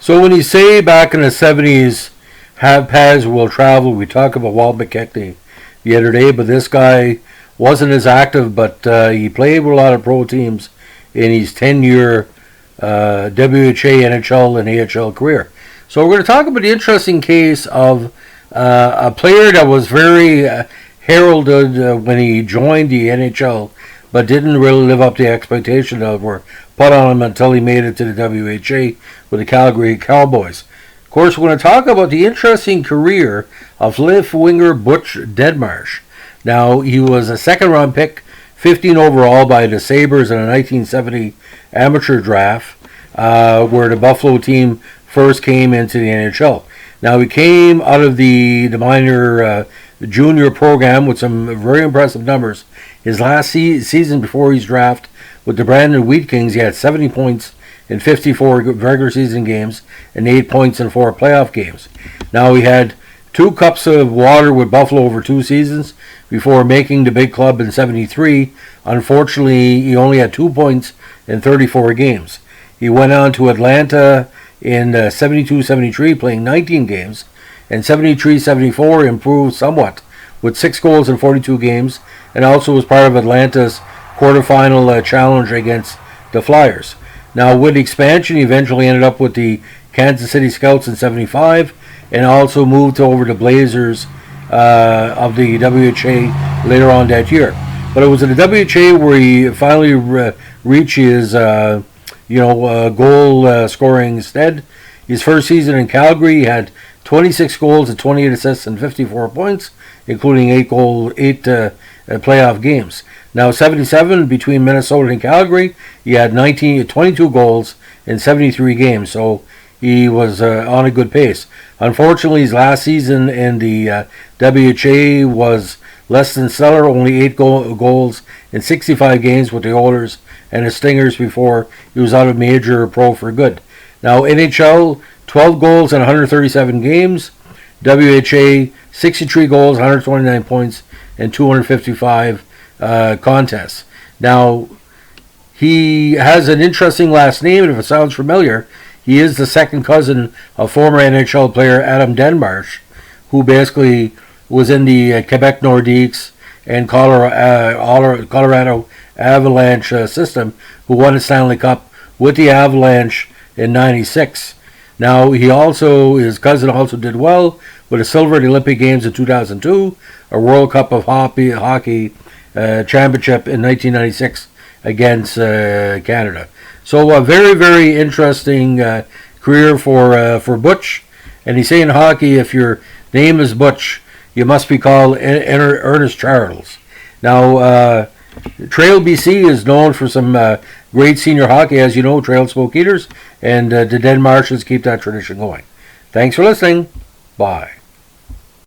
So when you say back in the 70s, have paths will travel, we talk about Walt McKechnie the other day, but this guy wasn't as active, but he played with a lot of pro teams in his 10-year WHA, NHL, and AHL career. So we're going to talk about the interesting case of a player that was very heralded when he joined the NHL, but didn't really live up to the expectation that were put on him until he made it to the WHA with the Calgary Cowboys. Of course, we're going to talk about the interesting career of left winger Butch Deadmarsh. Now, he was a second-round pick, 15 overall by the Sabres in a 1970 amateur draft, where the Buffalo team first came into the NHL. Now, he came out of the minor junior program with some very impressive numbers. His last season before his draft with the Brandon Wheat Kings, he had 70 points in 54 regular season games and 8 points in 4 playoff games. Now, he had 2 cups of water with Buffalo over 2 seasons before making the big club in 73. Unfortunately, he only had 2 points in 34 games. He went on to Atlanta in 72-73, playing 19 games, and 73-74 improved somewhat with 6 goals in 42 games, and also was part of Atlanta's quarterfinal challenge against the Flyers. Now, with expansion, he eventually ended up with the Kansas City Scouts in 75, and also moved over to Blazers of the WHA later on that year. But it was in the WHA where he finally reached his goal scoring stead. His first season in Calgary, he had 26 goals and 28 assists and 54 points, including 8 playoff games. Now, 77 between Minnesota and Calgary, he had 22 goals in 73 games, so he was on a good pace. Unfortunately, his last season in the WHA was less than stellar, only 8 goals in 65 games with the Oilers and the Stingers before he was out of major pro for good. Now, NHL, 12 goals in 137 games. WHA, 63 goals, 129 points, and 255 contests. Now, he has an interesting last name, and if it sounds familiar, he is the second cousin of former NHL player Adam Deadmarsh, who basically was in the Quebec Nordiques and Colorado Avalanche system, who won the Stanley Cup with the Avalanche in '96. Now, his cousin also did well with a silver at the Olympic Games in 2002, a World Cup of Hockey championship in 1996 against Canada. So a very, very interesting career for Butch. And they say in hockey, if your name is Butch, you must be called Ernest Charles. Now, Trail BC is known for some great senior hockey, as you know, Trail Smoke Eaters, and the Deadmarshes keep that tradition going. Thanks for listening. Bye.